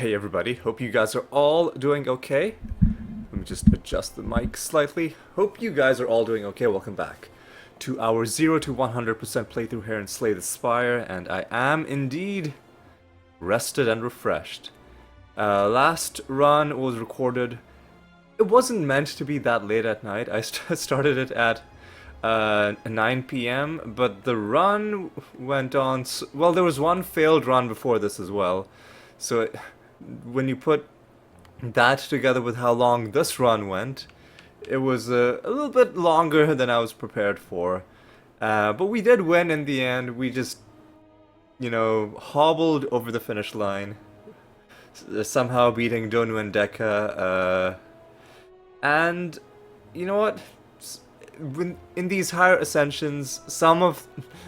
Hey everybody, hope you guys are all doing okay. Let me just adjust the mic slightly. Hope you guys are all doing okay. Welcome back to our 0 to 100% playthrough here in Slay the Spire, and I am indeed rested and refreshed. Last run was recorded. It wasn't meant to be that late at night. I started it at 9 p.m., but the run went on. Well, there was one failed run before this as well. So when you put that together with how long this run went, it was a little bit longer than I was prepared for. But we did win in the end. We just, hobbled over the finish line, somehow beating Donu and Deka. And you know what? In these higher ascensions, some of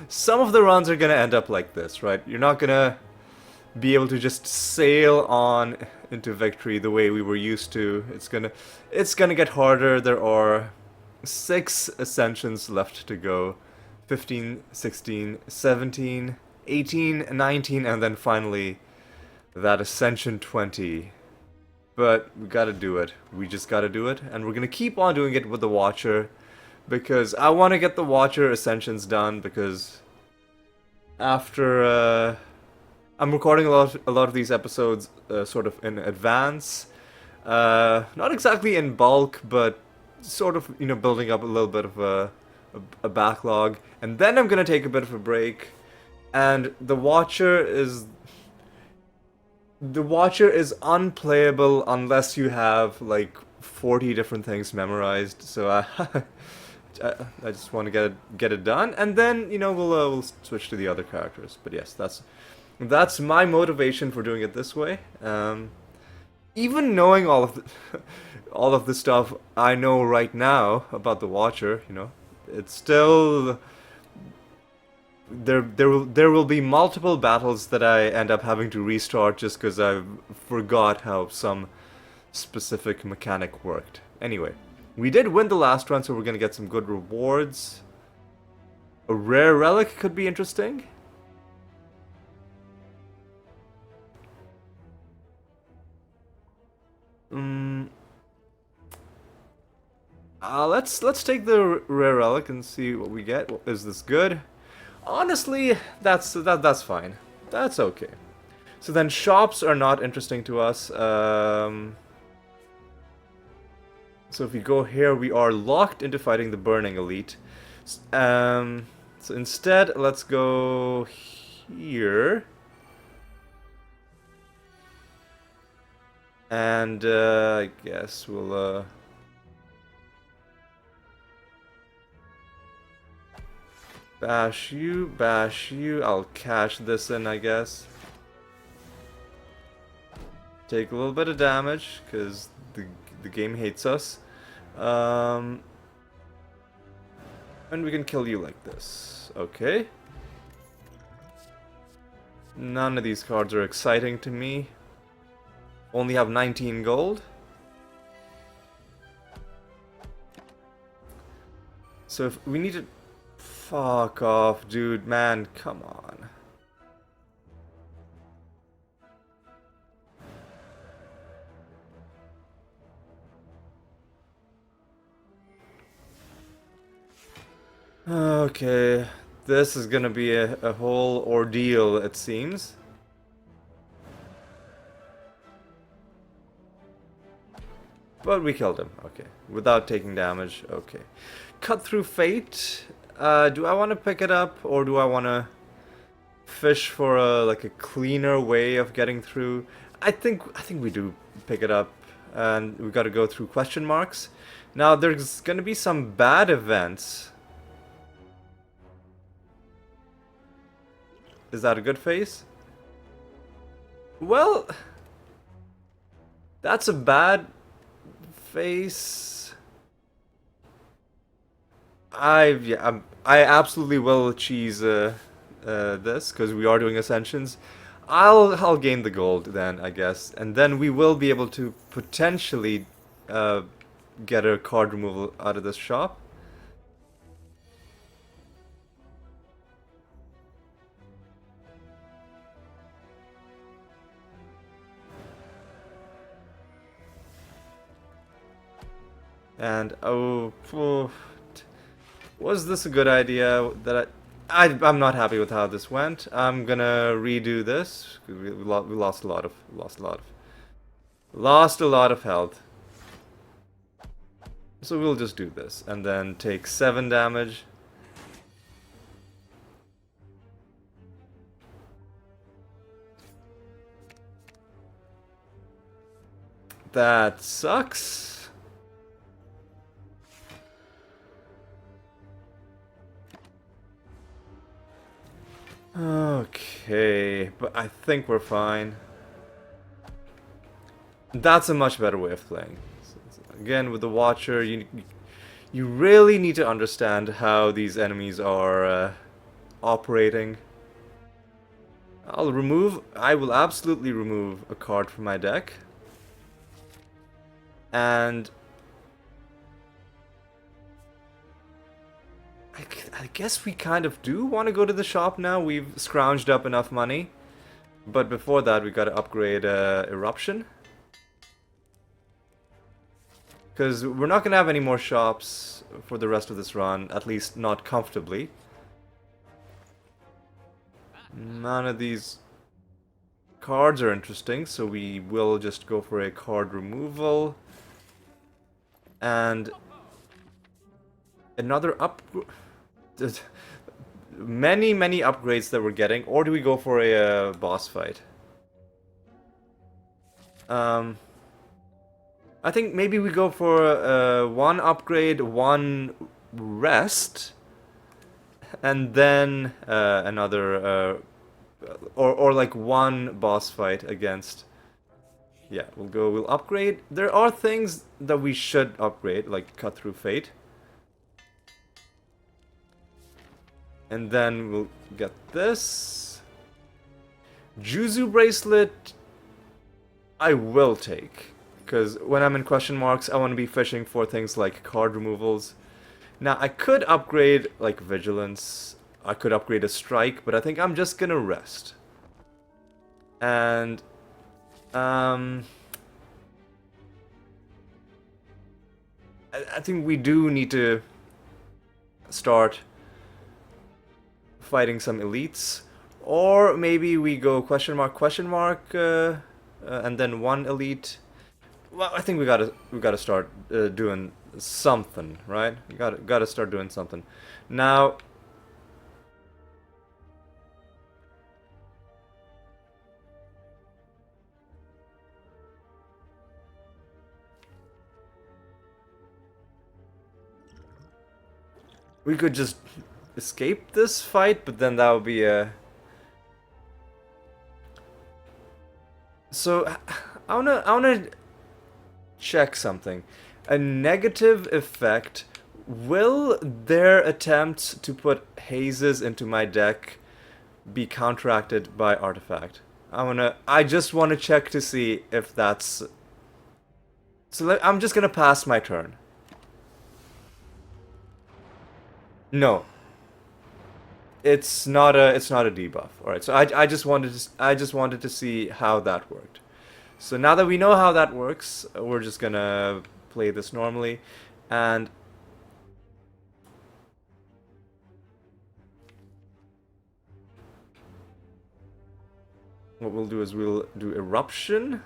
the runs are gonna end up like this, right? You're not gonna be able to just sail on into victory the way we were used to. It's gonna get harder. There are 6 ascensions left to go. 15, 16, 17, 18, 19, and then finally that Ascension 20. But we gotta do it. We just gotta do it. And we're gonna keep on doing it with the Watcher, because I want to get the Watcher Ascensions done, because after I'm recording a lot of these episodes sort of in advance. Not exactly in bulk, but sort of, building up a little bit of a backlog. And then I'm going to take a bit of a break. And the Watcher is unplayable unless you have like 40 different things memorized. So I just want to get it done, and then we'll switch to the other characters. But yes, that's my motivation for doing it this way. Even knowing all of all of the stuff I know right now about the Watcher, it's still there will be multiple battles that I end up having to restart just because I forgot how some specific mechanic worked. Anyway, we did win the last run, so we're gonna get some good rewards. A rare relic could be interesting. Let's take the rare relic and see what we get. Is this good? Honestly, that's fine. That's okay. So then shops are not interesting to us. So if we go here, we are locked into fighting the Burning Elite. So instead, let's go here. And I guess we'll bash you. I'll cash this in, I guess. Take a little bit of damage, because the game hates us. And we can kill you like this. Okay. None of these cards are exciting to me. Only have 19 gold. So if we need to... Fuck off, dude. Man, come on. Okay. This is gonna be a whole ordeal, it seems. But we killed him. Okay. Without taking damage. Okay. Cut through Fate. Do I want to pick it up, or do I want to fish for a cleaner way of getting through? I think we do pick it up, and we got to go through question marks. Now there's gonna be some bad events. Is that a good face? Well, that's a bad face. I absolutely will cheese this, because we are doing Ascensions. I'll gain the gold then, I guess, and then we will be able to potentially get a card removal out of this shop. And was this a good idea? I'm not happy with how this went. I'm gonna redo this. We lost a lot of health. So we'll just do this and then take 7 damage. That sucks. Okay, but I think we're fine. That's a much better way of playing. Again, with the Watcher, you really need to understand how these enemies are operating. I will absolutely remove a card from my deck. And I guess we kind of do want to go to the shop now. We've scrounged up enough money. But before that, we gotta upgrade Eruption. Because we're not gonna have any more shops for the rest of this run, at least not comfortably. None of these cards are interesting, so we will just go for a card removal. And another many upgrades that we're getting, or do we go for a boss fight? I think maybe we go for one upgrade, one rest, and then another or like one boss fight against. Yeah, we'll upgrade. There are things that we should upgrade, like Cut Through Fate. And then we'll get this. Juzu Bracelet, I will take. Because when I'm in question marks, I want to be fishing for things like card removals. Now, I could upgrade, like, Vigilance. I could upgrade a Strike, but I think I'm just gonna rest. And I think we do need to start fighting some elites, or maybe we go question mark, and then one elite. Well, I think we gotta start doing something, right? We gotta start doing something. Now, we could just escape this fight, but then that would be a... So, I wanna check something. A negative effect. Will their attempts to put hazes into my deck be counteracted by artifact? I just want to check to see if that's... So I'm just gonna pass my turn. No. It's not a debuff. All right. So I just wanted to see how that worked. So now that we know how that works, we're just gonna play this normally, and what we'll do is we'll do Eruption.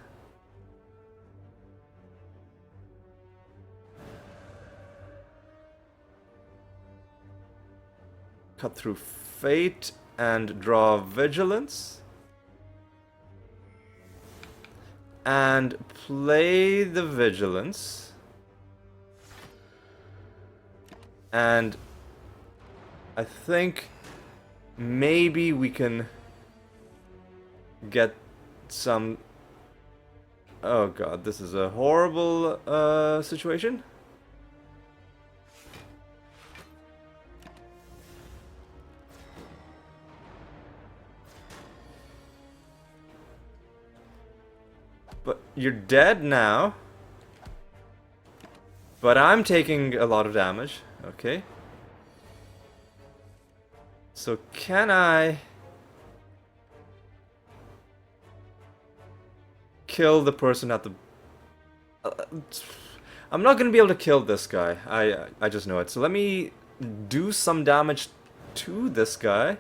Cut Through Fate and draw Vigilance. And play the Vigilance. And I think maybe we can get some... Oh god, this is a horrible situation. But you're dead now. But I'm taking a lot of damage. Okay. So can I kill the person at the... I'm not gonna be able to kill this guy. I just know it. So let me do some damage to this guy.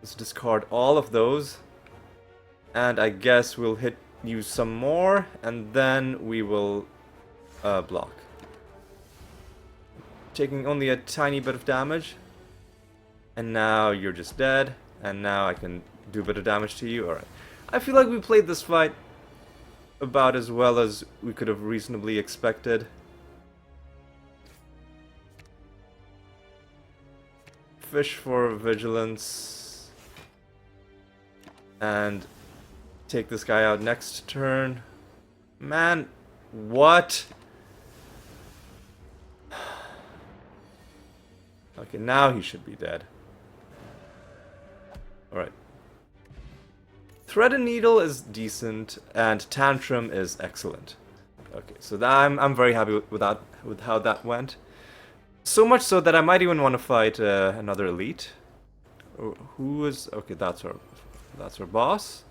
Let's discard all of those. And I guess we'll hit you some more, and then we will block. Taking only a tiny bit of damage. And now you're just dead. And now I can do a bit of damage to you. Alright. I feel like we played this fight about as well as we could have reasonably expected. Fish for vigilance. And take this guy out next turn. Man, what? Okay, now he should be dead. Alright. Thread and Needle is decent, and Tantrum is excellent. Okay, so that, I'm very happy with how that went. So much so that I might even want to fight another elite. Who is... Okay, that's our boss.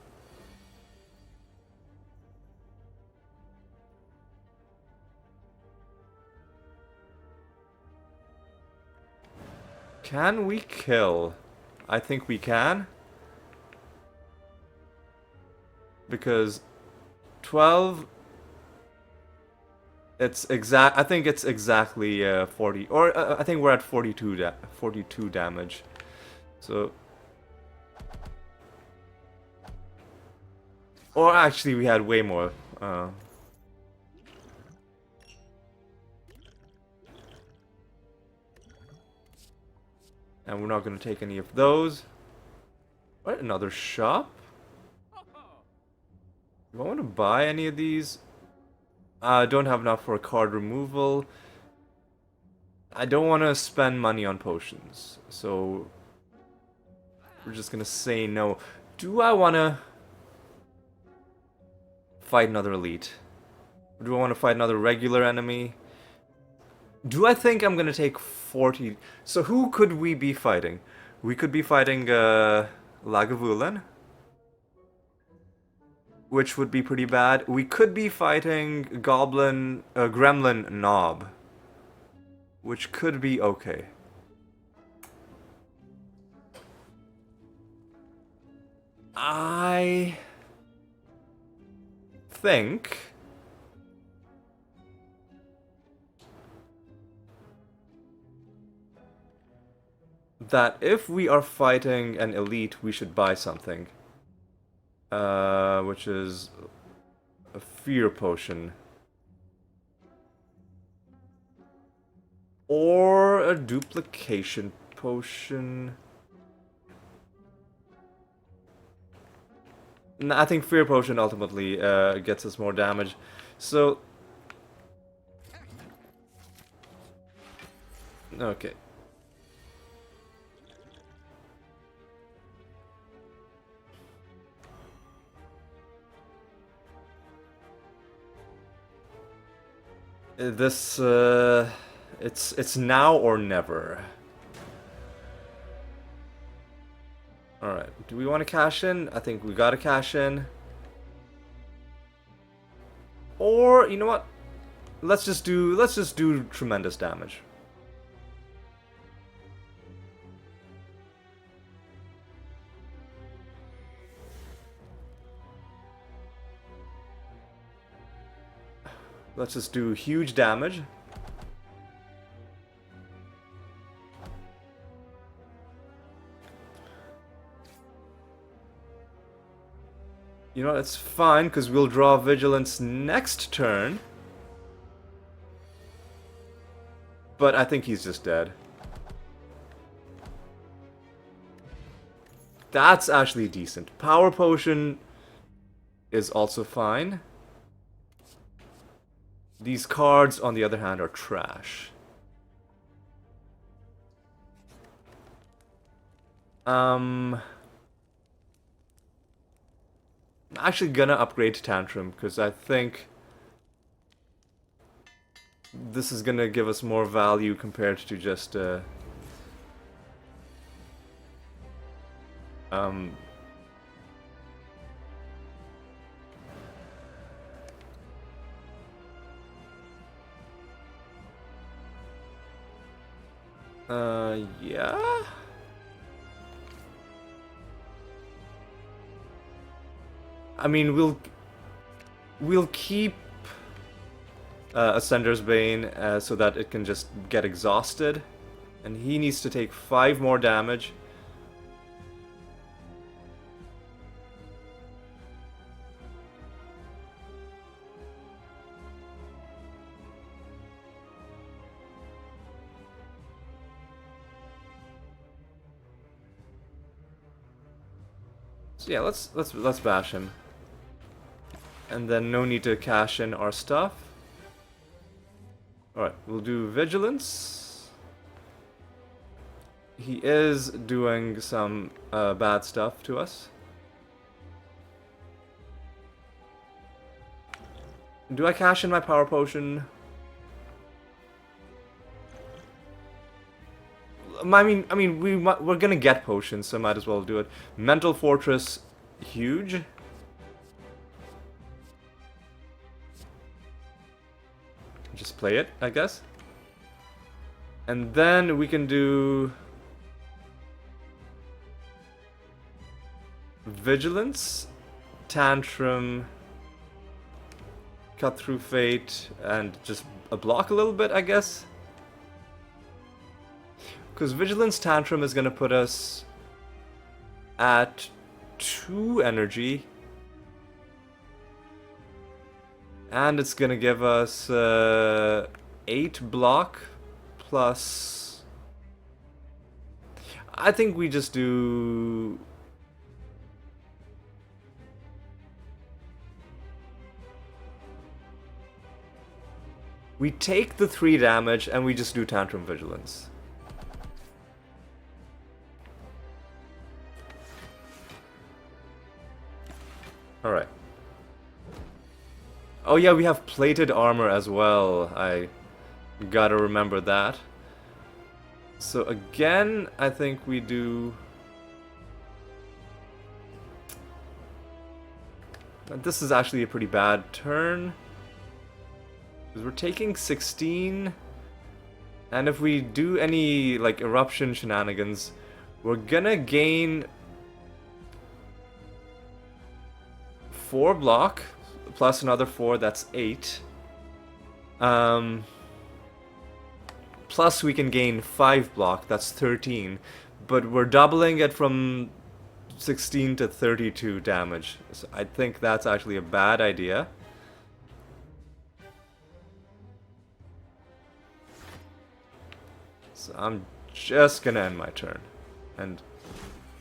Can we kill? I think we can. Because 12... I think it's exactly 40, or I think we're at 42 damage. So, or actually we had way more. And we're not going to take any of those. What, another shop? Do I want to buy any of these? I don't have enough for card removal. I don't want to spend money on potions, so we're just gonna say no. Do I want to fight another elite? Or do I want to fight another regular enemy? Do I think I'm gonna take 40? So who could we be fighting? We could be fighting Lagavulin, which would be pretty bad. We could be fighting Gremlin Knob, which could be okay. I think that if we are fighting an elite, we should buy something. Which is a fear potion. Or a duplication potion. No, I think fear potion ultimately gets us more damage. So... Okay. This, it's now or never. Alright, do we want to cash in? I think we gotta cash in. Or, you know what? Let's just do tremendous damage. Let's just do huge damage. You know, it's fine, because we'll draw Vigilance next turn. But I think he's just dead. That's actually decent. Power Potion is also fine. These cards, on the other hand, are trash. I'm actually gonna upgrade Tantrum, because I think this is gonna give us more value compared to just Yeah? I mean, we'll keep Ascender's Bane so that it can just get exhausted. And he needs to take 5 more damage. So yeah, let's bash him. And then no need to cash in our stuff. Alright, we'll do Vigilance. He is doing some bad stuff to us. Do I cash in my power potion? I mean, we're gonna get potions, so might as well do it. Mental Fortress, huge. Just play it, I guess. And then we can do Vigilance, Tantrum, Cut Through Fate, and just a block a little bit, I guess. Because Vigilance Tantrum is going to put us at 2 energy. And it's going to give us 8 block plus... I think we just do... We take the 3 damage and we just do Tantrum Vigilance. Alright. Oh yeah, we have plated armor as well. I gotta remember that. So again, I think we do... This is actually a pretty bad turn. Because we're taking 16. And if we do any, like, eruption shenanigans, we're gonna gain 4 block, plus another 4, that's 8. Plus we can gain 5 block, that's 13. But we're doubling it from 16 to 32 damage. So I think that's actually a bad idea. So I'm just gonna end my turn. And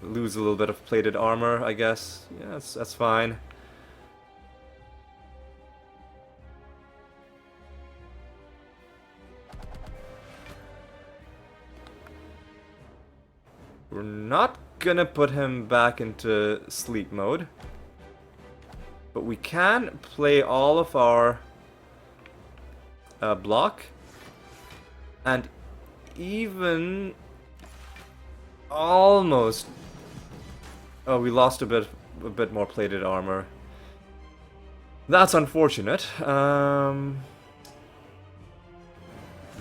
lose a little bit of plated armor, I guess. Yeah, that's fine. We're not gonna put him back into sleep mode. But we can play all of our block. And even almost... Oh, we lost a bit more plated armor. That's unfortunate.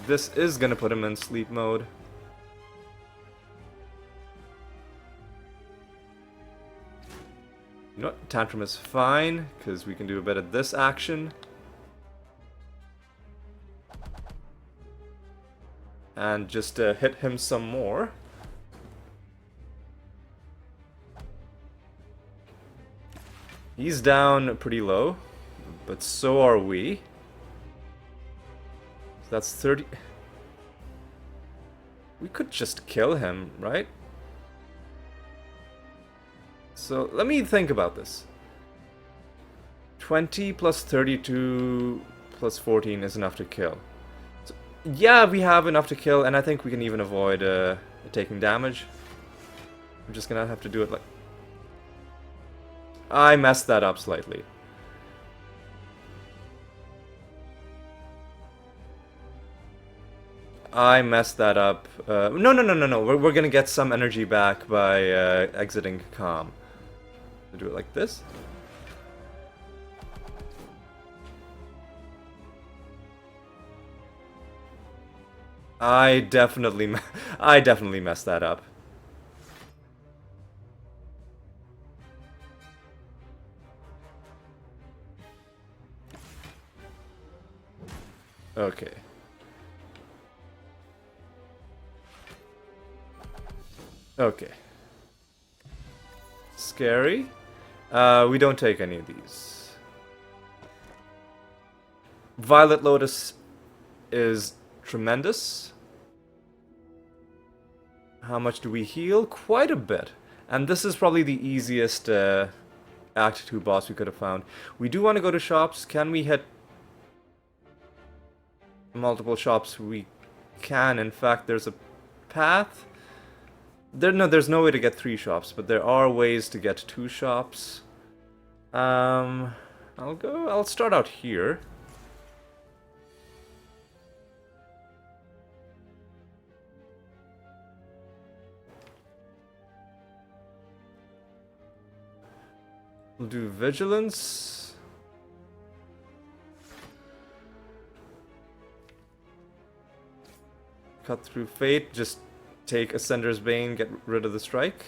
This is gonna put him in sleep mode. You know what? Tantrum is fine, because we can do a bit of this action. And just hit him some more. He's down pretty low, but so are we. So that's 30... We could just kill him, right? So let me think about this. 20 plus 32 plus 14 is enough to kill. So, yeah, we have enough to kill, and I think we can even avoid taking damage. I'm just gonna have to do it like... I messed that up slightly. I messed that up. No. We're gonna get some energy back by exiting Calm. Do it like this. I definitely, I definitely messed that up. Okay. Okay. Scary. We don't take any of these. Violet Lotus is tremendous. How much do we heal? Quite a bit. And this is probably the easiest Act 2 boss we could have found. We do want to go to shops. Can we hit multiple shops? We can. In fact, there's a path. There's no way to get 3 shops, but there are ways to get 2 shops. I'll start out here. We'll do vigilance. Cut through fate, just take Ascender's Bane, get rid of the strike.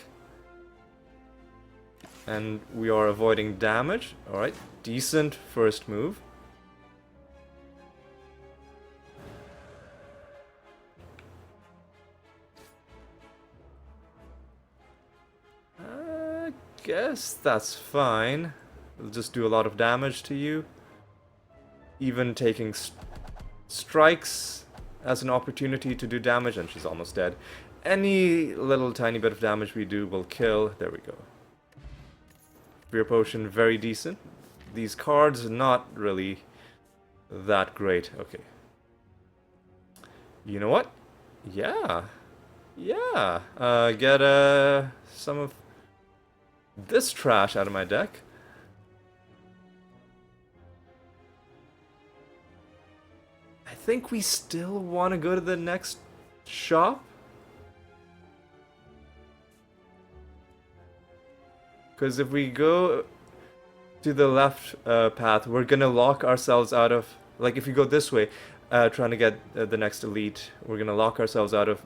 And we are avoiding damage. Alright, decent first move. I guess that's fine. We'll just do a lot of damage to you. Even taking strikes as an opportunity to do damage, and she's almost dead. Any little tiny bit of damage we do will kill. There we go. Fear Potion, very decent. These cards, not really that great. Okay. You know what? Yeah. Yeah. Get some of this trash out of my deck. I think we still want to go to the next shop. Because if we go to the left path, we're gonna lock ourselves out of... Like, if you go this way, trying to get the next elite, we're gonna lock ourselves out of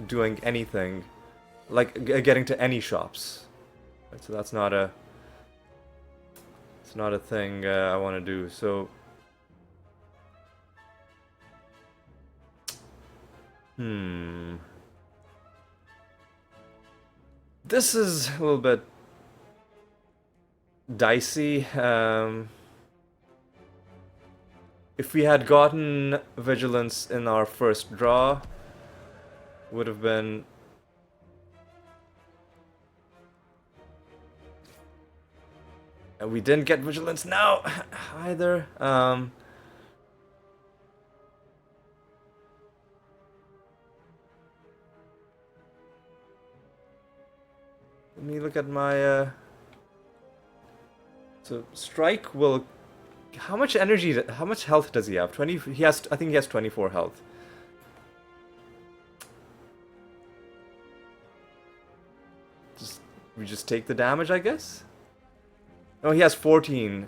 doing anything. Like, getting to any shops. Right, so that's not a... It's not a thing I want to do, so... This is a little bit dicey. If we had gotten Vigilance in our first draw, would have been... And we didn't get Vigilance now either. Let me look at my... So strike will... How much energy? How much health does he have? 20. He has. I think he has 24 health. We just take the damage, I guess. Oh, he has 14.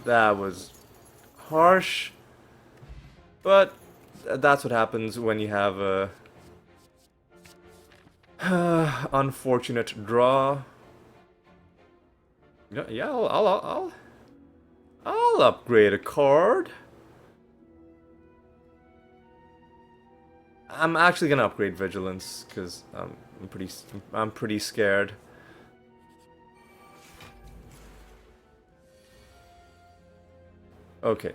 That was harsh, but that's what happens when you have a unfortunate draw. Yeah, I'll upgrade a card. I'm actually gonna upgrade Vigilance because I'm pretty scared. Okay.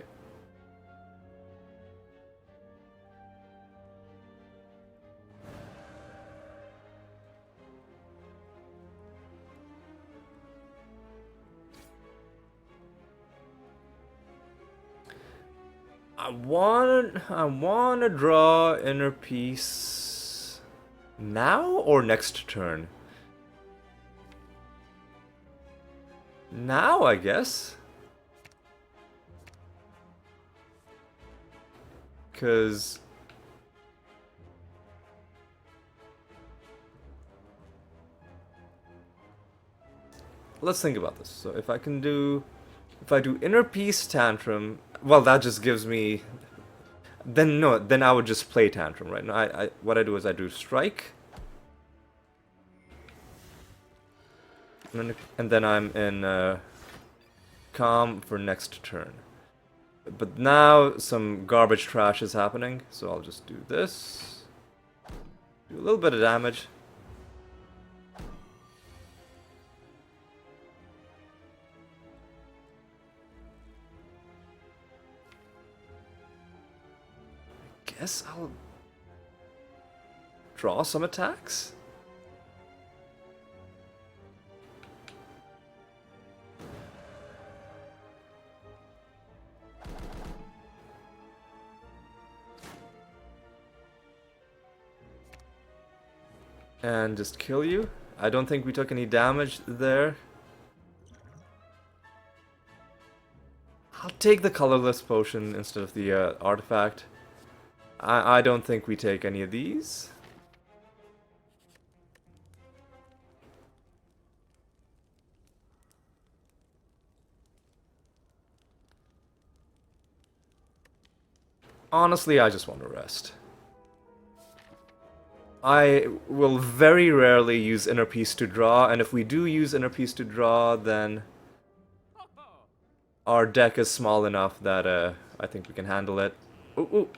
I wanna draw Inner Peace now or next turn? Now, I guess. Because let's think about this. So if I do Inner Peace Tantrum, well, that just gives me. Then no, then I would just play Tantrum, right? No, what I do is I do Strike, and then I'm in Calm for next turn. But now some garbage trash is happening, so I'll just do this. Do a little bit of damage. Guess I'll draw some attacks. And just kill you. I don't think we took any damage there. I'll take the colorless potion instead of the artifact. I don't think we take any of these. Honestly, I just want to rest. I will very rarely use Inner Peace to draw, and if we do use Inner Peace to draw, then our deck is small enough that I think we can handle it. Ooh,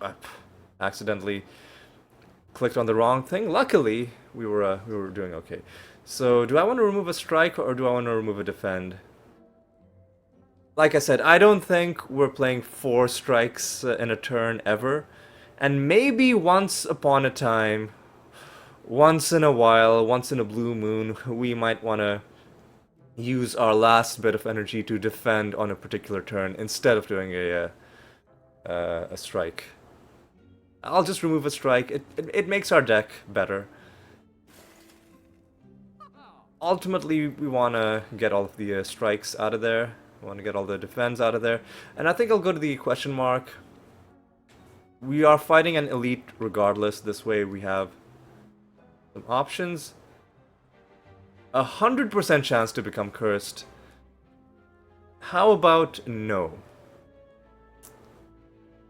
accidentally clicked on the wrong thing. Luckily, we were doing okay. So, do I want to remove a strike or do I want to remove a defend? Like I said, I don't think we're playing 4 strikes in a turn ever, and maybe once upon a time. Once in a while, once in a blue moon, we might want to use our last bit of energy to defend on a particular turn instead of doing a strike. I'll just remove a strike. It makes our deck better. Ultimately, we want to get all of the strikes out of there. We want to get all the defense out of there. And I think I'll go to the question mark. We are fighting an elite regardless. This way we have some options. 100% chance to become cursed. How about no?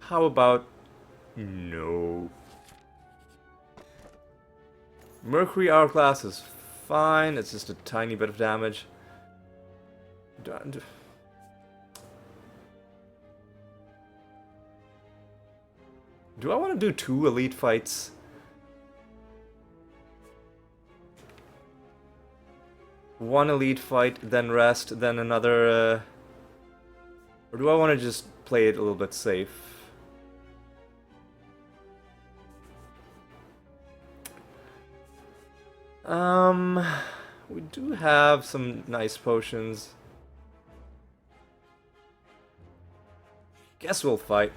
How about no? Mercury Hourglass is fine. It's just a tiny bit of damage. Do I want to do 2 elite fights? One elite fight, then rest, then another, or do I want to just play it a little bit safe? We do have some nice potions. Guess we'll fight.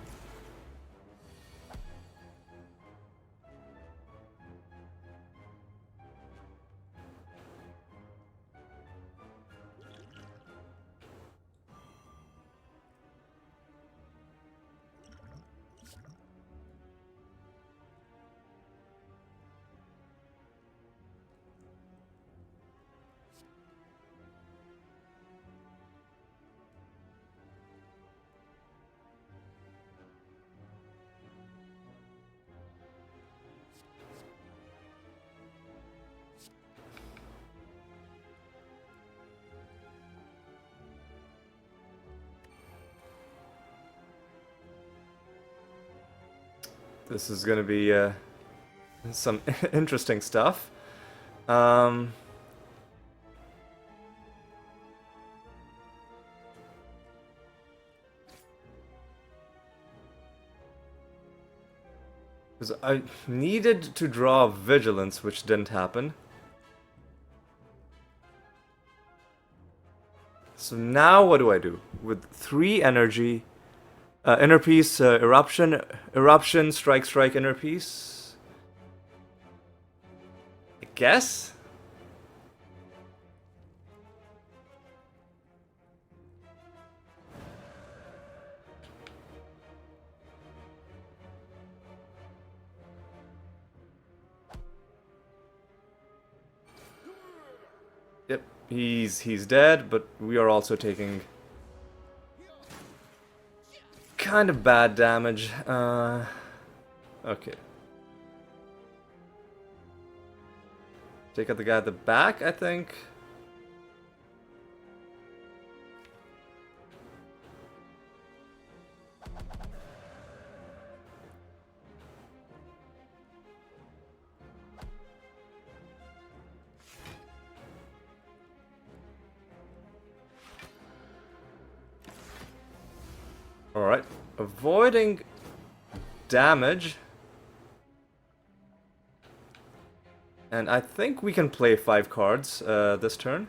This is gonna be some interesting stuff. Because I needed to draw Vigilance, which didn't happen. So now what do I do? With 3 energy, Inner Peace, Eruption, Strike, Inner Peace. I guess? Yep, He's dead, but we are also taking kind of bad damage. Okay. Take out the guy at the back, I think. Alright. Avoiding damage. And I think we can play 5 cards this turn.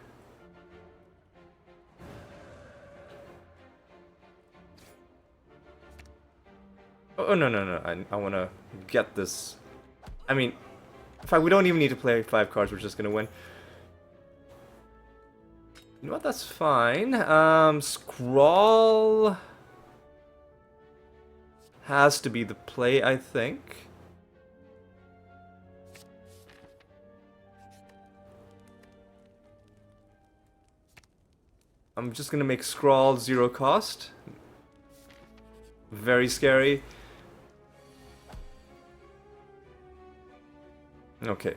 Oh, no, no, no. I want to get this. I mean, in fact, we don't even need to play 5 cards. We're just going to win. You know what? That's fine. Scrawl has to be the play, I think. I'm just gonna make Scrawl 0 cost. Very scary. Okay.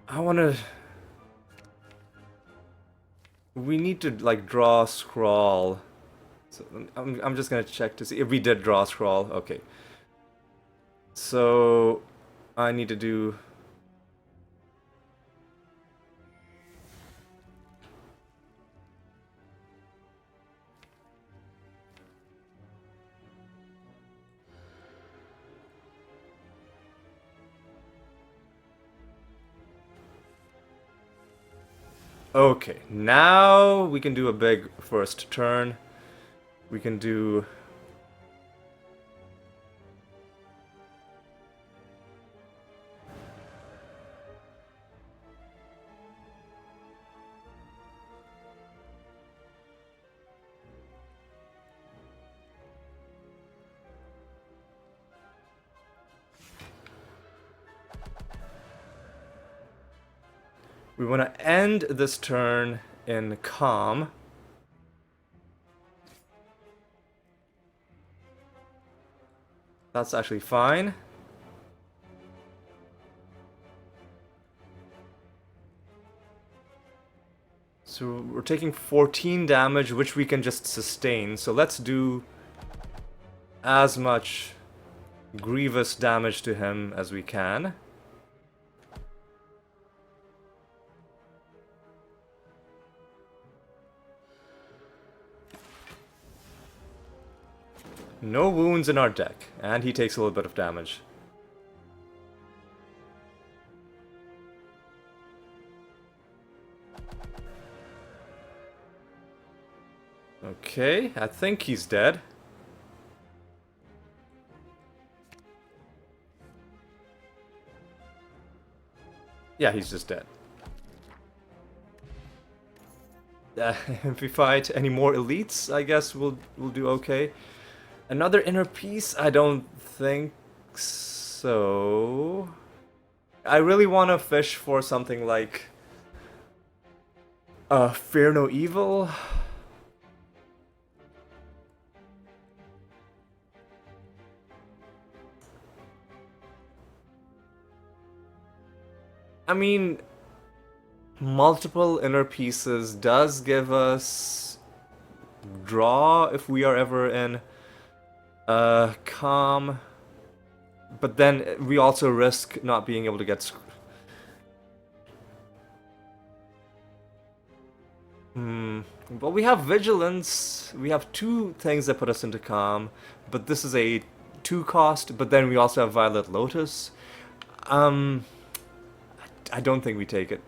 I wanna... We need to, like, draw Scrawl. So I'm just gonna check to see if we did draw Scrawl. Okay. So... I need to do... Okay, now we can do a big first turn. We can do... We want to end this turn in calm. That's actually fine. So we're taking 14 damage, which we can just sustain. So let's do as much grievous damage to him as we can. No wounds in our deck, and he takes a little bit of damage. Okay, I think he's dead. Yeah, he's just dead. If we fight any more elites, I guess we'll do okay. Another inner piece? I don't think so. I really want to fish for something like Fear No Evil. I mean, multiple inner pieces does give us draw if we are ever in calm, but then we also risk not being able to get Well, we have vigilance. We have 2 things that put us into calm, but this is a 2 cost, but then we also have Violet Lotus. I don't think we take it.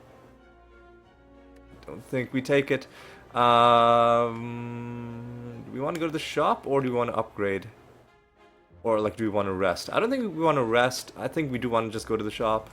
we want to go to the shop, or do we want to upgrade? Or, like, do we want to rest? I don't think we want to rest. I think we do want to just go to the shop.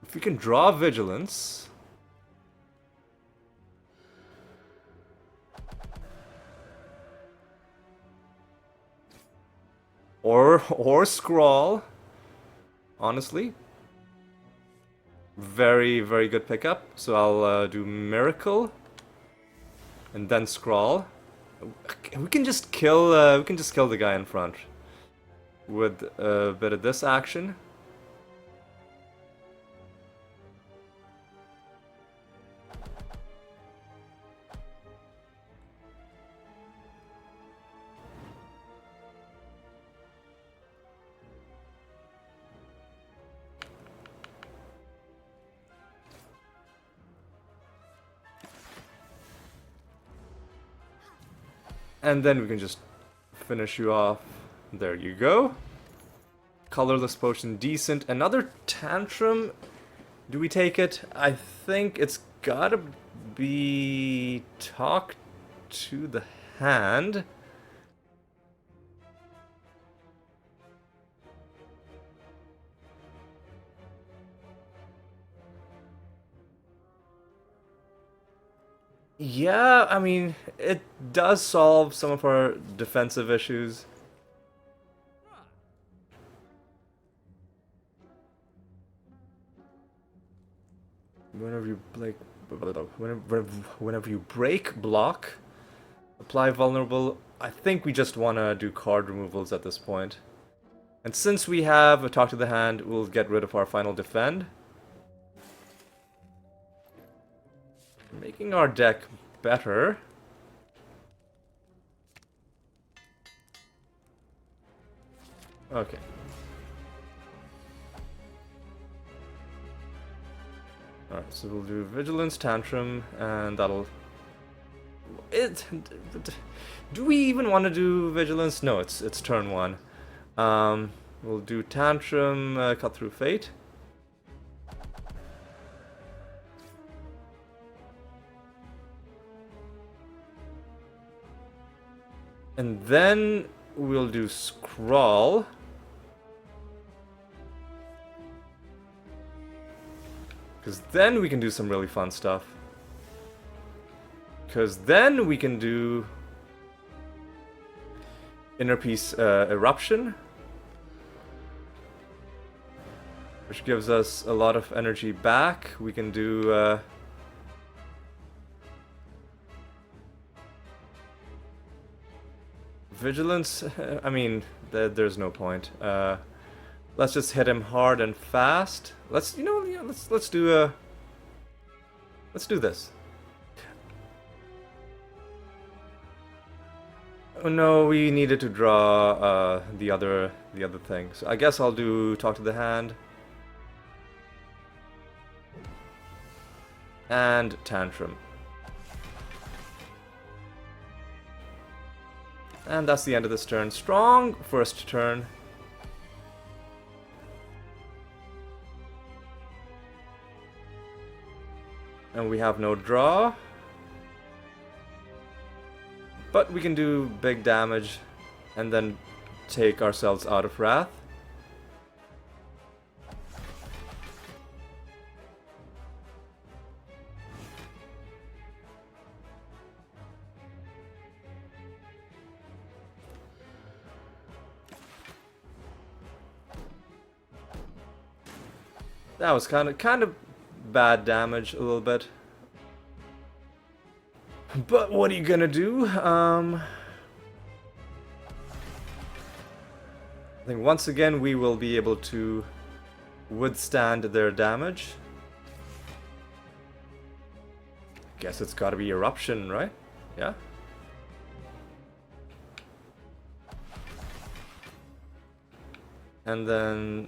If we can draw Vigilance... Or Scrawl. Honestly. Very, very good pickup. So I'll do Miracle. And then Scrawl. We can just kill the guy in front. With a bit of this action. And then we can just finish you off. There you go. Colorless potion, decent. Another tantrum. Do we take it? I think it's gotta be talk to the hand. Yeah, I mean, it does solve some of our defensive issues. Whenever you break block, apply vulnerable. I think we just want to do card removals at this point. And since we have a talk to the hand, we'll get rid of our final defend. Making our deck better. Okay. Alright, so we'll do Vigilance, Tantrum, and that'll... Do we even want to do Vigilance? No, it's turn 1. We'll do Tantrum, Cut Through Fate. And then we'll do Scrawl. Because then we can do some really fun stuff. Because then we can do Inner Peace Eruption. Which gives us a lot of energy back. We can do... Vigilance, I mean, there's no point. Let's just hit him hard and fast. Let's do this. Oh no, we needed to draw the other thing. So I guess I'll do Talk to the Hand. And Tantrum. And that's the end of this turn. Strong first turn. And we have no draw. But we can do big damage and then take ourselves out of Wrath. That was kind of bad damage, a little bit. But what are you gonna do? I think once again we will be able to withstand their damage. Guess it's gotta be Eruption, right? Yeah? And then...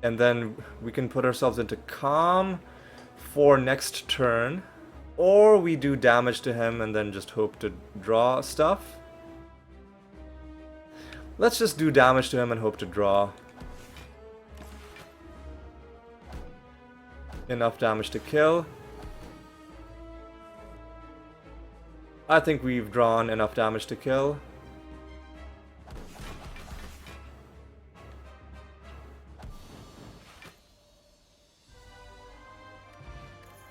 And then we can put ourselves into calm for next turn. Or we do damage to him and then just hope to draw stuff. Let's just do damage to him and hope to draw enough damage to kill. I think we've drawn enough damage to kill.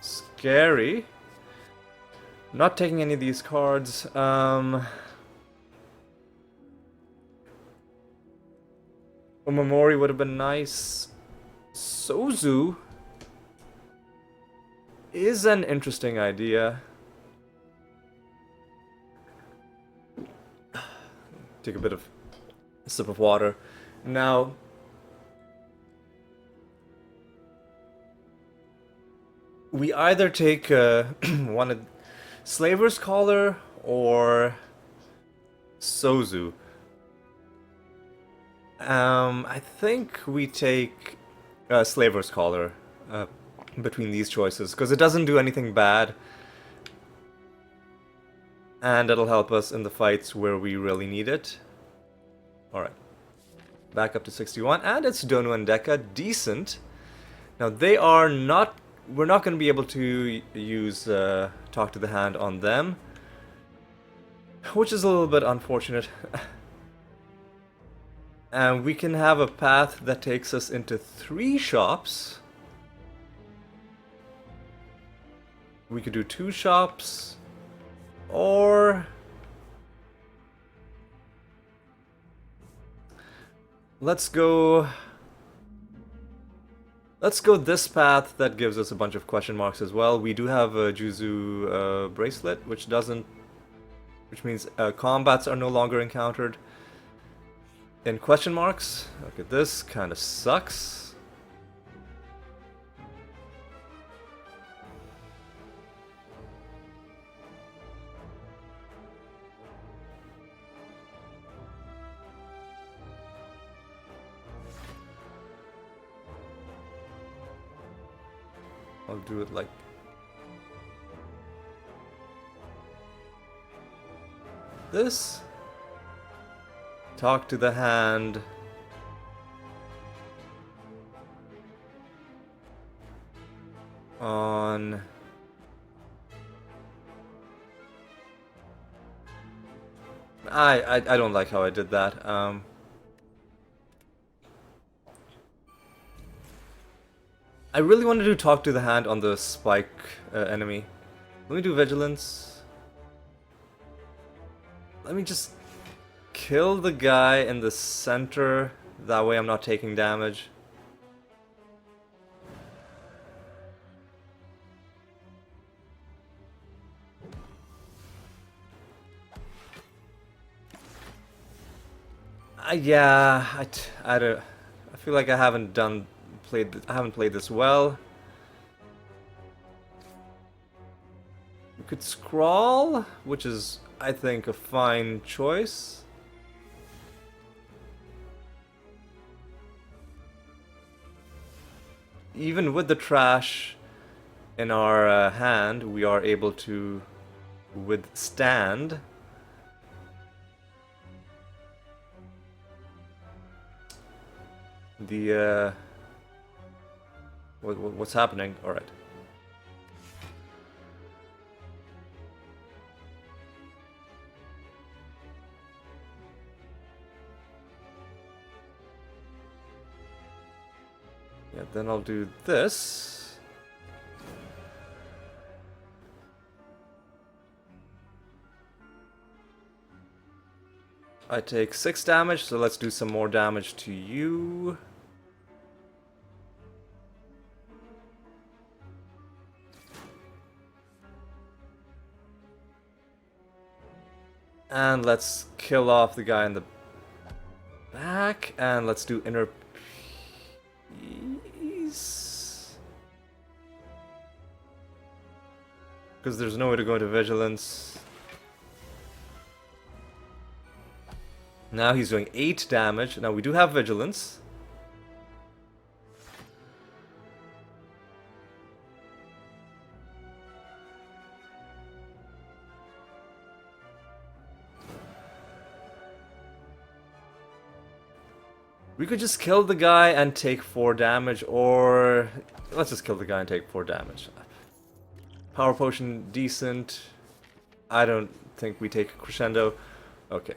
Scary. Not taking any of these cards. Omamori would have been nice. Sozu is an interesting idea. Take a bit of a sip of water. Now, we either take one of Slaver's Collar or Sozu. I think we take Slaver's Collar between these choices, because it doesn't do anything bad. And it'll help us in the fights where we really need it. Alright. Back up to 61. And it's Donu and Deka. Decent. Now they are not... We're not going to be able to use Talk to the Hand on them. Which is a little bit unfortunate. And we can have a path that takes us into 3 shops. We could do 2 shops. Or... Let's go this path that gives us a bunch of question marks as well. We do have a Juzu bracelet, which means combats are no longer encountered in question marks. Look at this, kind of sucks. I'll do it like this. Talk to the hand. On I don't like how I did that. I really want to do Talk to the Hand on the spike enemy. Let me do Vigilance. Let me just kill the guy in the center. That way I'm not taking damage. Yeah, I feel like I haven't played this well. We could Scrawl, which is, I think, a fine choice. Even with the trash in our hand, we are able to withstand. The what's happening? All right. Yeah, then I'll do this. I take 6 damage, so let's do some more damage to you. And let's kill off the guy in the back, and let's do Inner Peace. Because there's no way to go into Vigilance. Now he's doing 8 damage. Now we do have Vigilance. We could just kill the guy and take 4 damage, or... Let's just kill the guy and take 4 damage. Power potion, decent. I don't think we take a crescendo. Okay.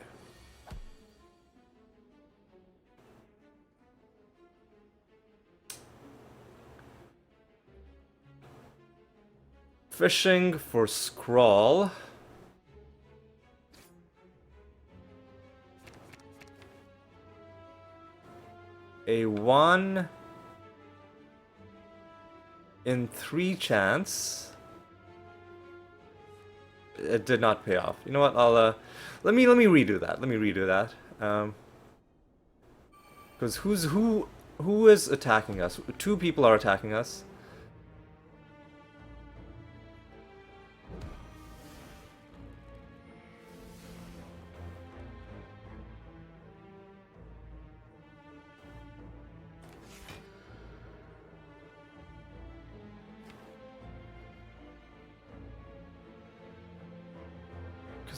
Fishing for Scrawl. A 1 in 3 chance. It did not pay off. You know what? I'll let me redo that. Let me redo that. Because who is attacking us? 2 people are attacking us.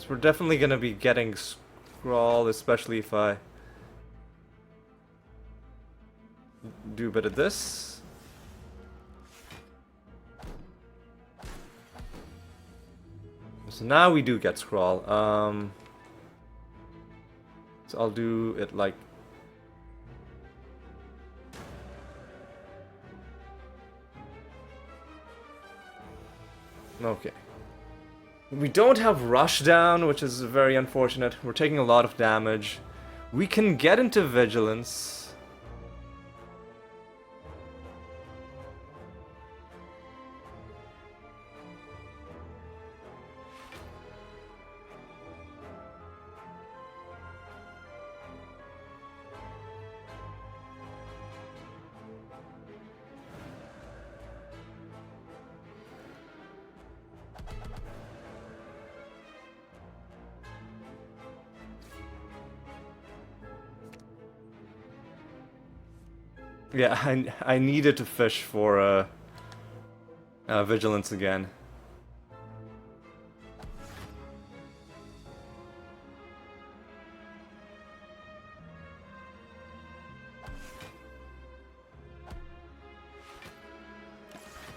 We're definitely gonna be getting Scrawl, especially if I do a bit of this. So now we do get Scrawl. So I'll do it like... Okay. We don't have Rushdown, which is very unfortunate. We're taking a lot of damage. We can get into Vigilance. Yeah, I needed to fish for Vigilance again.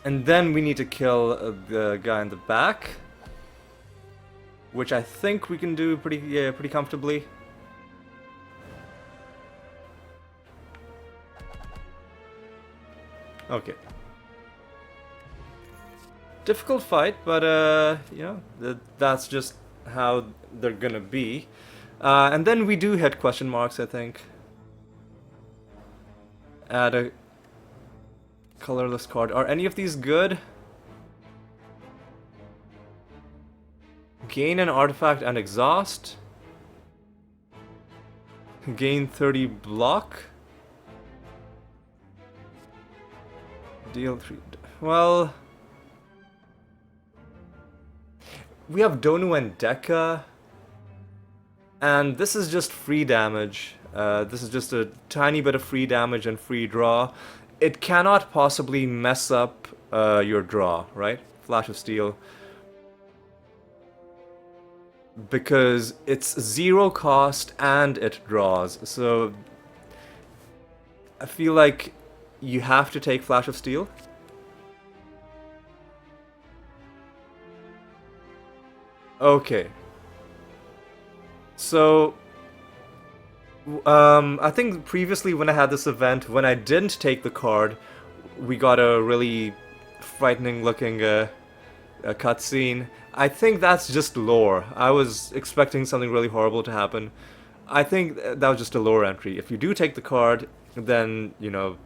And then we need to kill the guy in the back, which I think we can do pretty comfortably. Okay. Difficult fight, but you know, that's just how they're gonna be. And then we do hit question marks, I think. Add a colorless card. Are any of these good? Gain an artifact and exhaust. Gain 30 block. Deal 3. Well, we have Donu and Deka, and this is just free damage. This is just a tiny bit of free damage and free draw. It cannot possibly mess up your draw, right? Flash of Steel. Because it's 0 cost and it draws, so I feel like you have to take Flash of Steel. Okay. So, I think previously when I had this event, when I didn't take the card, we got a really frightening looking cutscene. I think that's just lore. I was expecting something really horrible to happen. I think that was just a lore entry. If you do take the card, then, you know,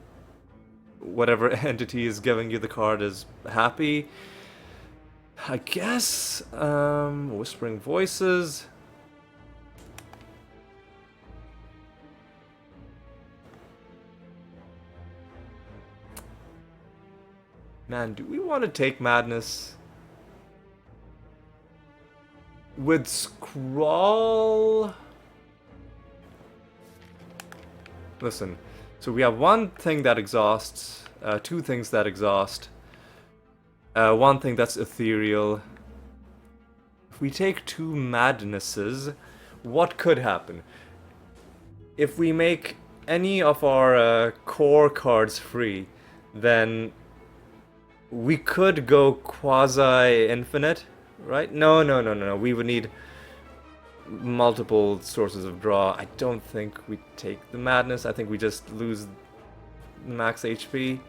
whatever entity is giving you the card is happy. I guess, Whispering Voices. Man, do we want to take Madness? With Scrawl? Listen, so we have one thing that exhausts, 2 things that exhaust, 1 thing that's ethereal. If we take 2 Madnesses, what could happen? If we make any of our core cards free, then we could go quasi-infinite, right? No, no, no, no, no. We would need multiple sources of draw. I don't think we take the madness. I think we just lose max HP.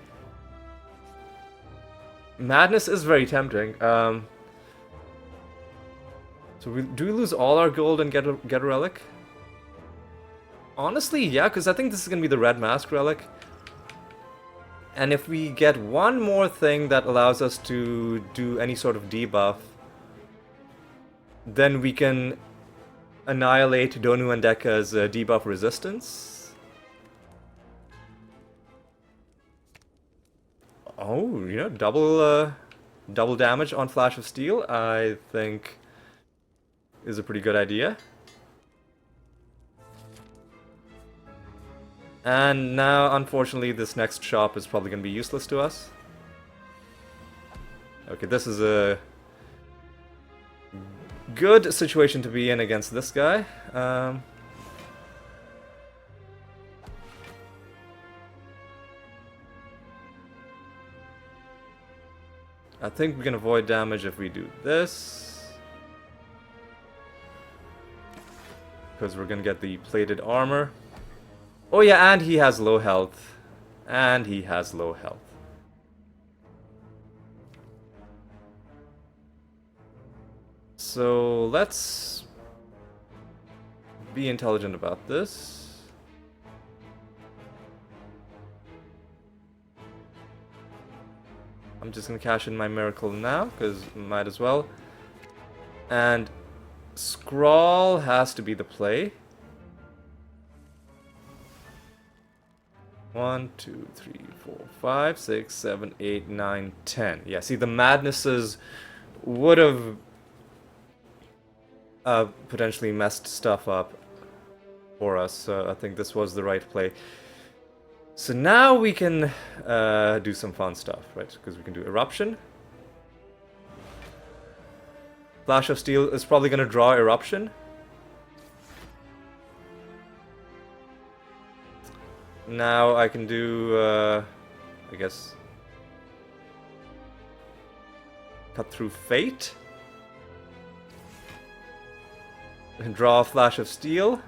Madness is very tempting. So do we lose all our gold and get a relic? Honestly, yeah, because I think this is going to be the red mask relic. And if we get one more thing that allows us to do any sort of debuff, then we can annihilate Donu and Dekka's debuff resistance. Oh, you know, double damage on Flash of Steel, I think is a pretty good idea. And now, unfortunately, this next shop is probably going to be useless to us. Okay, this is a good situation to be in against this guy. I think we can avoid damage if we do this. Because we're going to get the plated armor. Oh yeah, and he has low health. And he has low health. So let's be intelligent about this. I'm just gonna cash in my miracle now, because might as well. And Scrawl has to be the play. 1, 2, 3, 4, 5, 6, 7, 8, 9, 10. Yeah, see, the madnesses would have potentially messed stuff up for us, so I think this was the right play. So now we can do some fun stuff, right? Because we can do Eruption. Flash of Steel is probably going to draw Eruption. Now I can do, I guess, Cut Through Fate. And draw a Flash of Steel,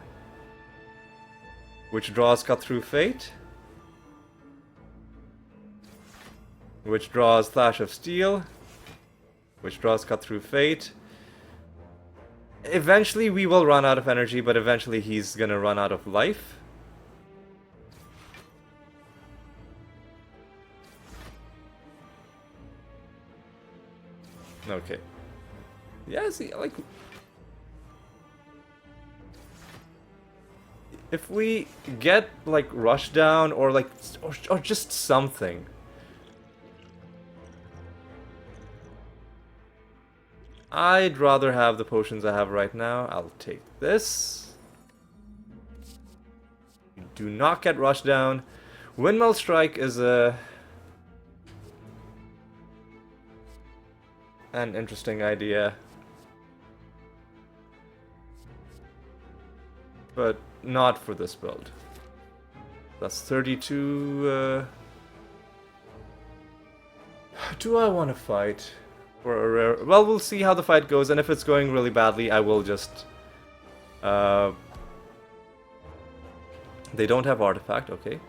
which draws Cut Through Fate. Which draws Flash of Steel, which draws Cut Through Fate. Eventually we will run out of energy, but eventually he's gonna run out of life. Okay. Yeah, see, like... if we get, like, Rushdown, or, like, or just something... I'd rather have the potions I have right now. I'll take this. Do not get Rushdown. Windmill Strike is an interesting idea. But not for this build. That's 32... do I want to fight? For a rare... Well, we'll see how the fight goes, and if it's going really badly, I will just... They don't have artifact, okay.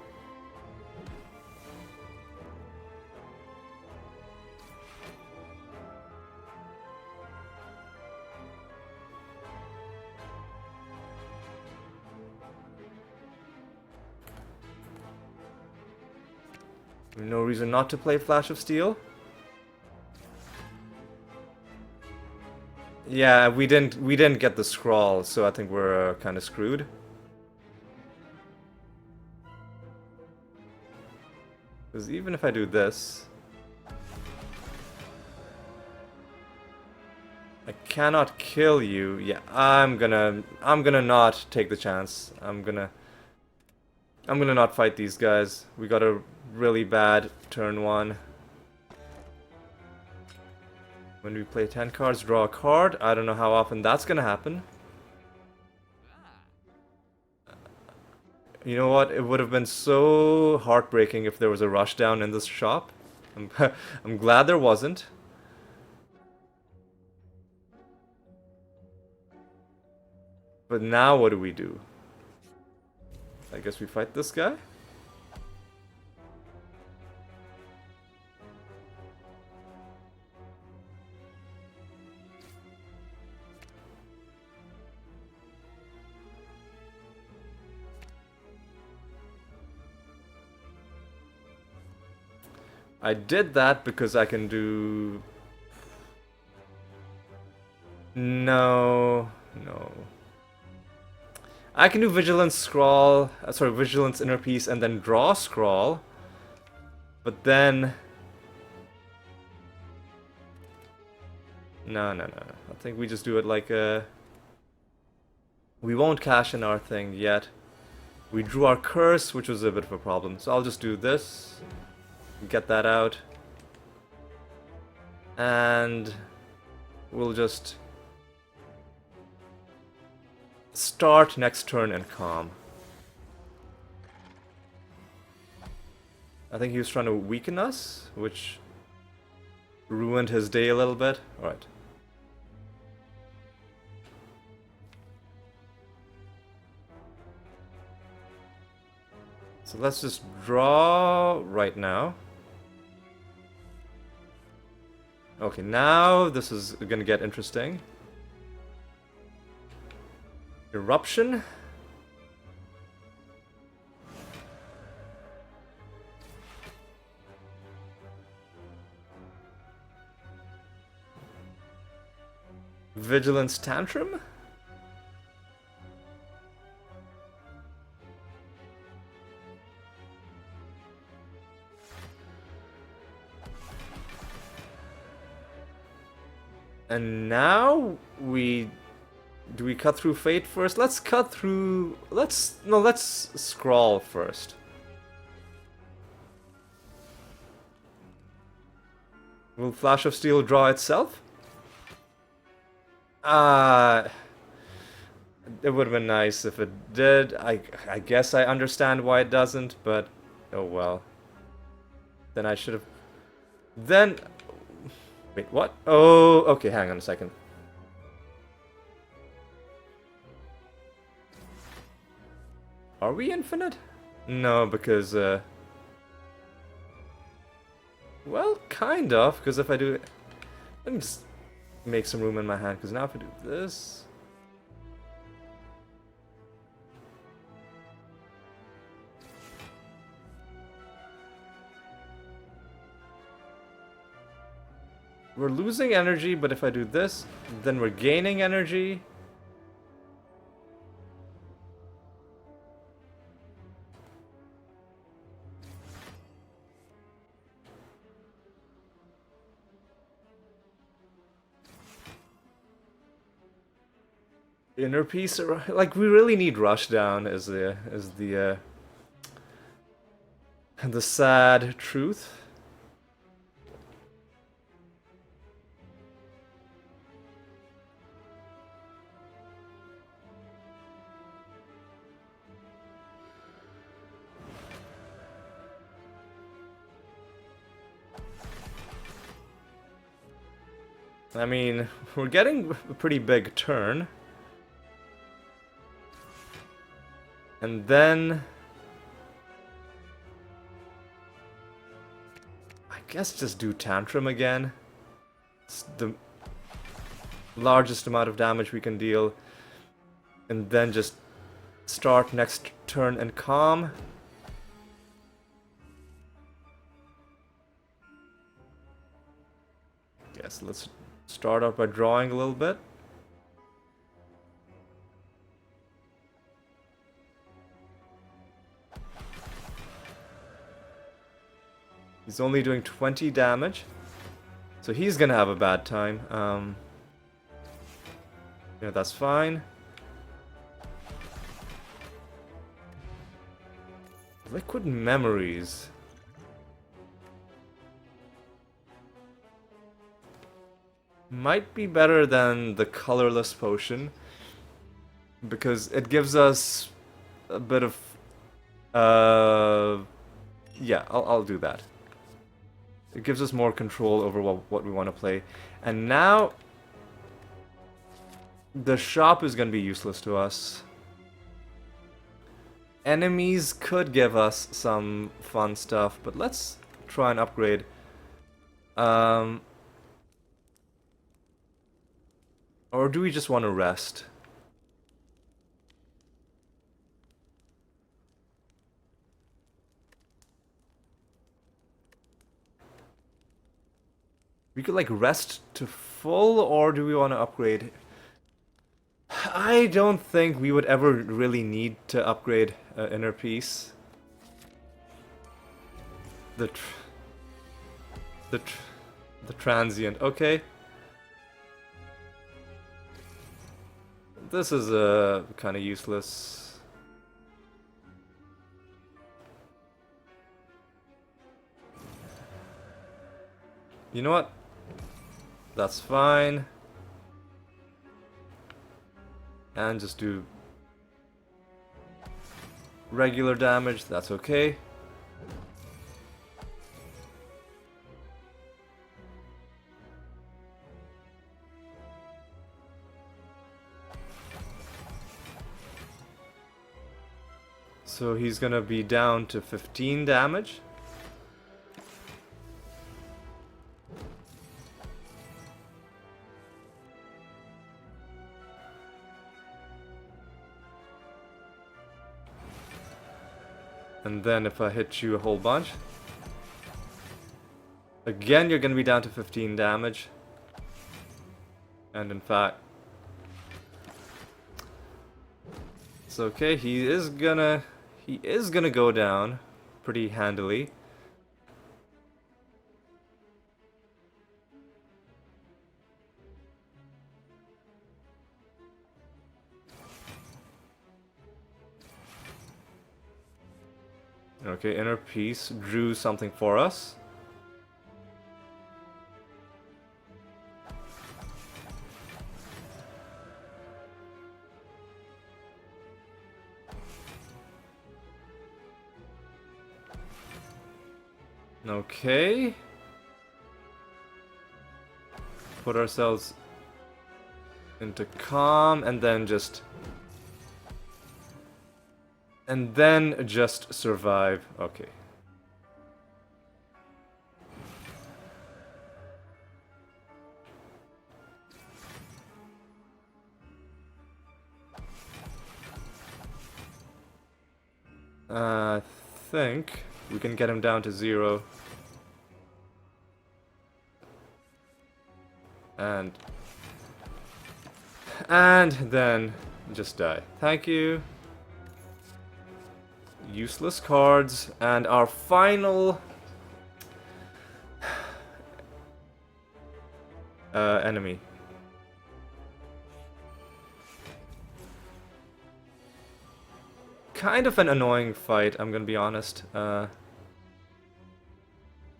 No reason not to play Flash of Steel. Yeah, we didn't get the Scrawl, so I think we're kind of screwed. Because even if I do this, I cannot kill you. Yeah, I'm gonna not take the chance. I'm gonna not fight these guys. We got a really bad turn 1. When we play 10 cards, draw a card. I don't know how often that's gonna happen. You know what? It would have been so heartbreaking if there was a rushdown in this shop. I'm, I'm glad there wasn't. But now what do we do? I guess we fight this guy? I did that because I can do... No, no. I can do Vigilance Scrawl, sorry, Vigilance Inner Peace and then draw Scrawl. But then... No, no, no. I think we just do it like a... We won't cash in our thing yet. We drew our curse, which was a bit of a problem. So I'll just do this. Get that out. And... we'll just... start next turn in calm. I think he was trying to weaken us, which ruined his day a little bit. Alright. So let's just draw right now. Okay, now this is gonna get interesting. Eruption. Vigilance Tantrum. And now we... do we cut through Fate first? Let's cut through... let's Scrawl first. Will Flash of Steel draw itself? It would have been nice if it did. I guess I understand why it doesn't, but... oh well. Then I should have... then... wait, what? Oh, okay, hang on a second. Are we infinite? No, because, well, kind of, because if I do... let me just make some room in my hand, because now if I do this... we're losing energy, but if I do this, then we're gaining energy. Inner Peace, like we really need Rushdown as the sad truth. I mean, we're getting a pretty big turn. And then... I guess just do Tantrum again. It's the largest amount of damage we can deal. And then just start next turn in calm. Yes, let's start out by drawing a little bit. He's only doing 20 damage, so he's gonna have a bad time. Yeah, that's fine. Liquid Memories. Might be better than the colorless potion, because it gives us a bit of Yeah, I'll do that. It gives us more control over what we want to play. And now, the shop is going to be useless to us. Enemies could give us some fun stuff, but let's try and upgrade. Or do we just want to rest? We could like rest to full, or do we want to upgrade? I don't think we would ever really need to upgrade Inner Peace. The transient, okay. This is kind of useless. You know what? That's fine. And just do regular damage, that's okay. So he's gonna be down to 15 damage. And then if I hit you a whole bunch, again you're gonna be down to 15 damage. And in fact, it's okay, he is gonna go down pretty handily. Okay, Inner Peace drew something for us. Okay. Put ourselves into calm and then just survive. Okay. I think we can get him down to 0. And then just die. Thank you. Useless cards, and our final enemy. Kind of an annoying fight, I'm gonna be honest.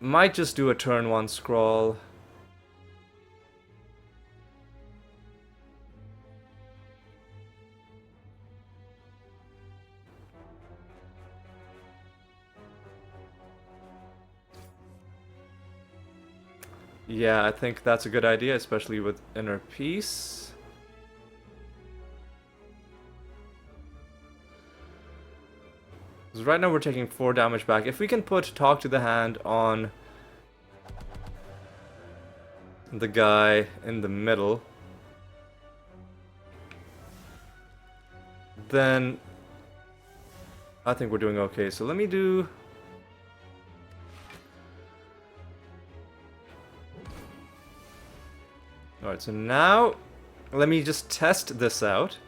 Might just do a turn 1 scrawl. Yeah, I think that's a good idea, especially with Inner Peace. Because right now we're taking 4 damage back. If we can put Talk to the Hand on the guy in the middle, then I think we're doing okay. So let me do... Alright, so now let me just test this out.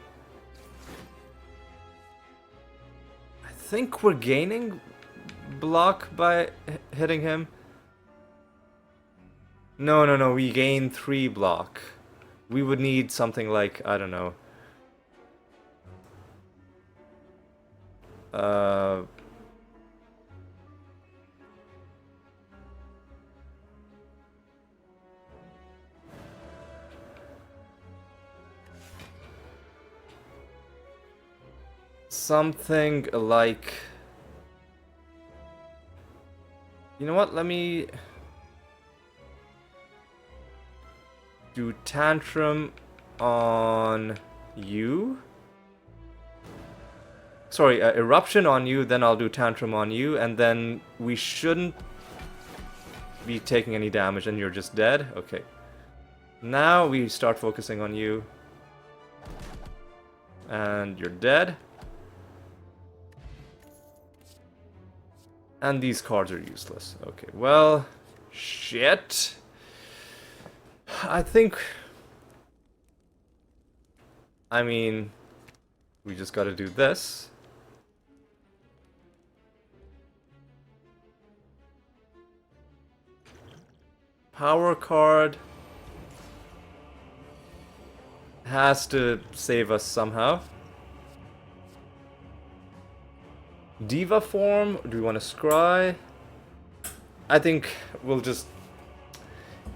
I think we're gaining block by hitting him. No, we gain 3 block. We would need something like, I don't know. Something like You know what? Let me do Tantrum on you. Sorry, Eruption on you, then I'll do Tantrum on you, and then we shouldn't be taking any damage and you're just dead. Okay. Now we start focusing on you. And you're dead. And these cards are useless. Okay, well, shit. I think... I mean, we just gotta do this. Power card has to save us somehow. Diva form, do we want to scry? I think we'll just...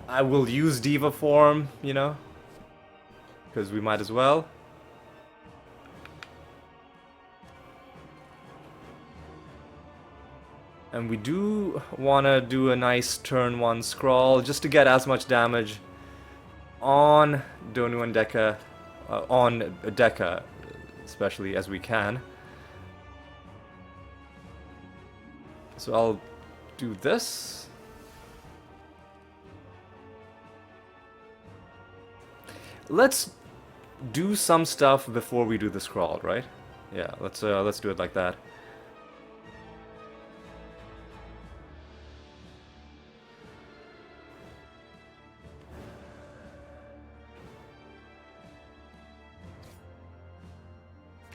I will use Diva form, you know? Because we might as well. And we do want to do a nice turn 1 Scrawl, just to get as much damage on Donu and Deka, on Deka especially, as we can. So I'll do this. Let's do some stuff before we do the Scrawl, right? Yeah, let's do it like that.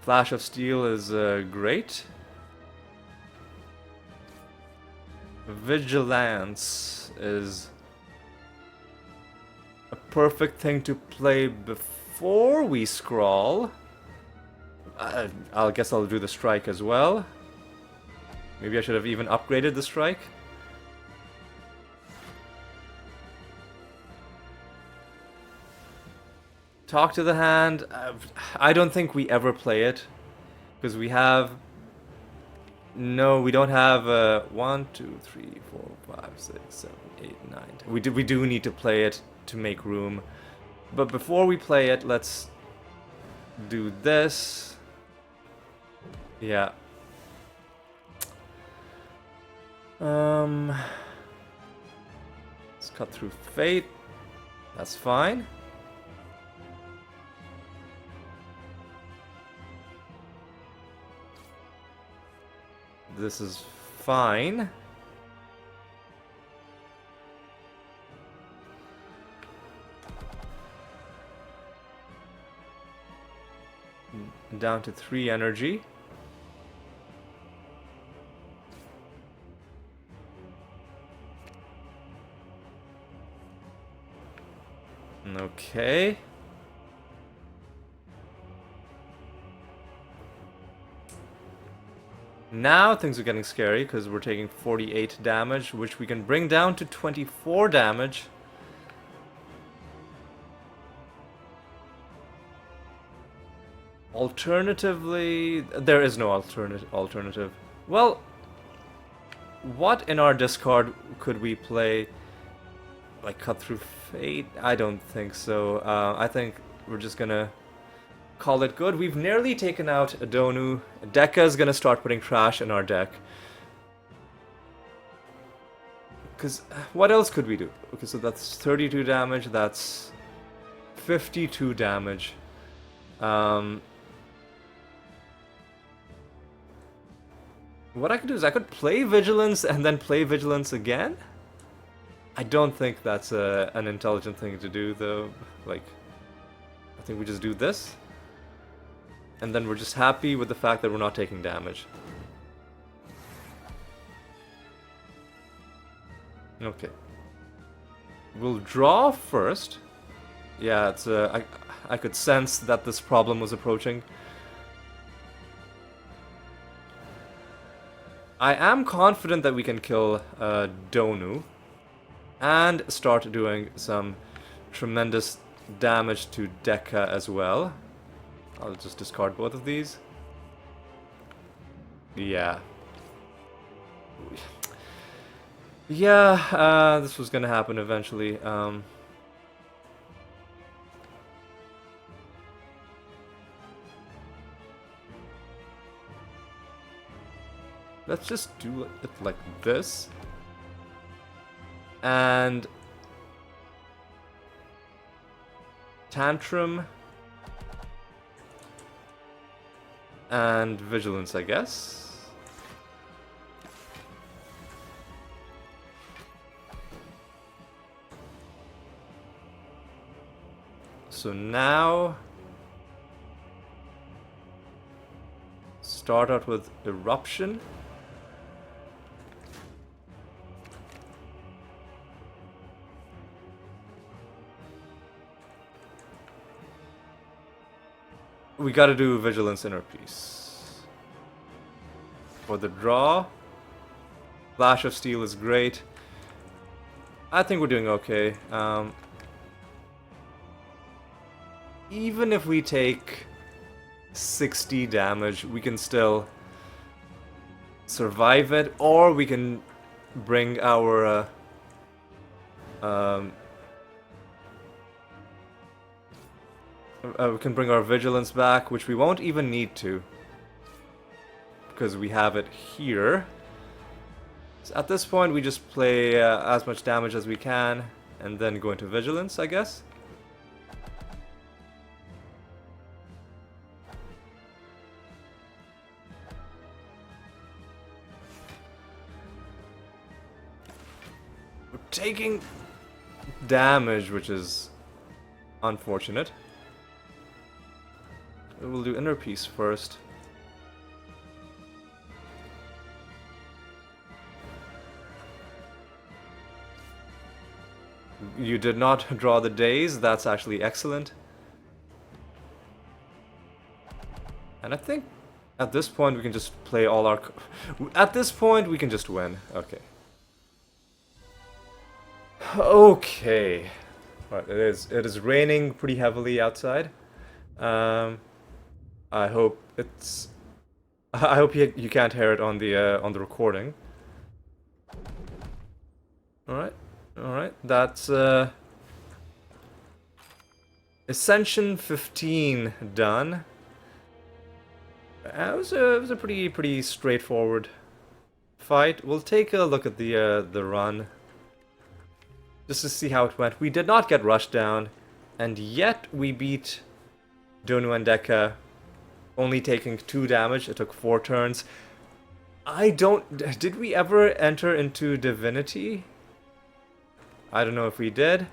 Flash of Steel is great. Vigilance is a perfect thing to play before we Scrawl. I guess I'll do the Strike as well. Maybe I should have even upgraded the Strike. Talk to the Hand. I don't think we ever play it. Because we have... No, we don't have 1, 2, 3, 4, 5, 6, 7, 8, 9. We do need to play it to make room. But before we play it, let's do this. Yeah. Let's cut through Fate. That's fine. This is fine. Down to 3 energy. Okay. Now things are getting scary because we're taking 48 damage, which we can bring down to 24 damage. Alternatively, there is no alternative. Well, what in our discard could we play? Like Cut Through Fate? I don't think so. I think we're just gonna call it good. We've nearly taken out Adonu. Deka is gonna start putting trash in our deck. Because what else could we do? Okay, so that's 32 damage. That's 52 damage. What I could do is I could play Vigilance and then play Vigilance again. I don't think that's an intelligent thing to do, though. Like, I think we just do this. And then we're just happy with the fact that we're not taking damage. Okay. We'll draw first. Yeah, it's I could sense that this problem was approaching. I am confident that we can kill Donu and start doing some tremendous damage to Deka as well. I'll just discard both of these. Yeah. Yeah, this was gonna happen eventually. Let's just do it like this. And Tantrum and Vigilance, I guess. So now start out with Eruption. We gotta do Vigilance Inner Peace. For the draw, Flash of Steel is great. I think we're doing okay. Even if we take 60 damage, we can still survive it, or we can bring our we can bring our vigilance back, which we won't even need to, because we have it here. So at this point, we just play as much damage as we can, and then go into vigilance, I guess. We're taking damage, which is unfortunate. We'll do Inner Peace first. You did not draw the days, that's actually excellent. And I think at this point we can just play all our... At this point we can just win. Okay. Okay. Right, it is raining pretty heavily outside. I hope it's... I hope you can't hear it on the recording. Alright, that's Ascension 15 done. It was a pretty straightforward fight. We'll take a look at the run just to see how it went. We did not get Rushdown, and yet we beat Donu and Deka, only taking 2 damage. It took 4 turns. I don't... Did we ever enter into Divinity? I don't know if we did.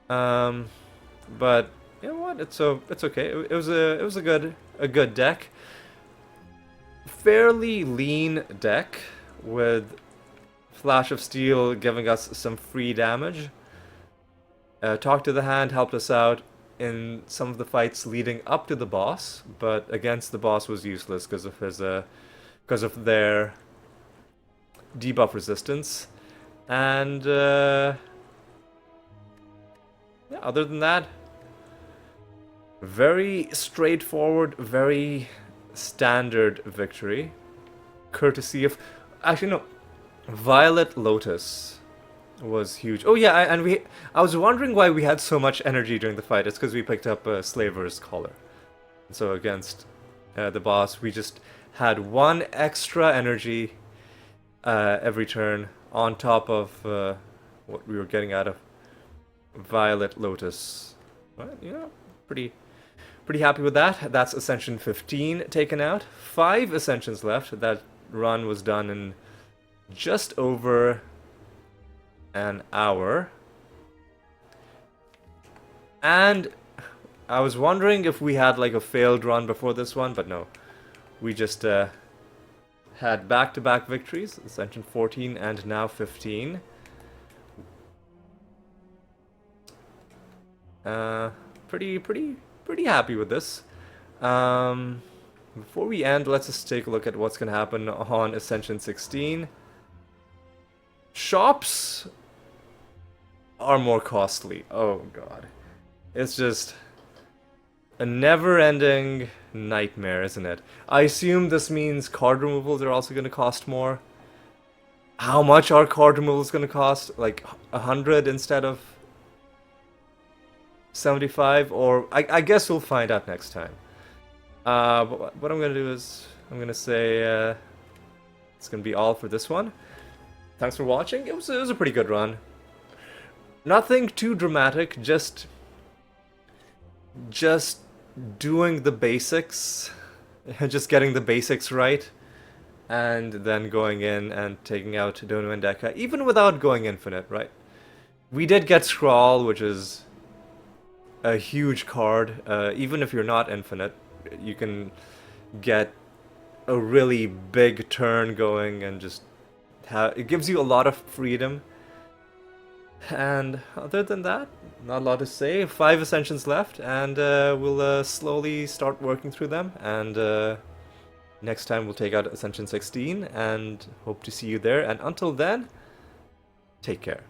But you know what? It's okay. It was a good deck. Fairly lean deck with Flash of Steel giving us some free damage. Talk to the Hand helped us out in some of the fights leading up to the boss, but against the boss was useless because of their debuff resistance. And yeah, other than that, very straightforward, very standard victory. Courtesy of... Actually, no. Violet Lotus was huge. Oh yeah, and I was wondering why we had so much energy during the fight. It's because we picked up a Slaver's Collar. So against the boss, we just had 1 extra energy every turn on top of what we were getting out of Violet Lotus. But, yeah, pretty happy with that. That's Ascension 15 taken out. 5 Ascensions left. That run was done in just over an hour. And I was wondering if we had like a failed run before this one, but no. We just had back-to-back victories, Ascension 14 and now 15. Pretty happy with this. Before we end, let's just take a look at what's going to happen on Ascension 16. Shops are more costly. Oh god. It's just a never-ending nightmare, isn't it? I assume this means card removals are also going to cost more. how much our card removal is gonna cost, like 100 instead of 75, or I guess we'll find out next time. But what I'm gonna do is I'm gonna say it's gonna be all for this one. Thanks for watching. It was a pretty good run. Nothing too dramatic, just doing the basics, just getting the basics right, and then going in and taking out Donu and Deka, even without going infinite, right? We did get Scrawl, which is a huge card. Even if you're not infinite, you can get a really big turn going and just it gives you a lot of freedom. And other than that, not a lot to say. 5 Ascensions left, and we'll slowly start working through them. And next time we'll take out Ascension 16, and hope to see you there. And until then, take care.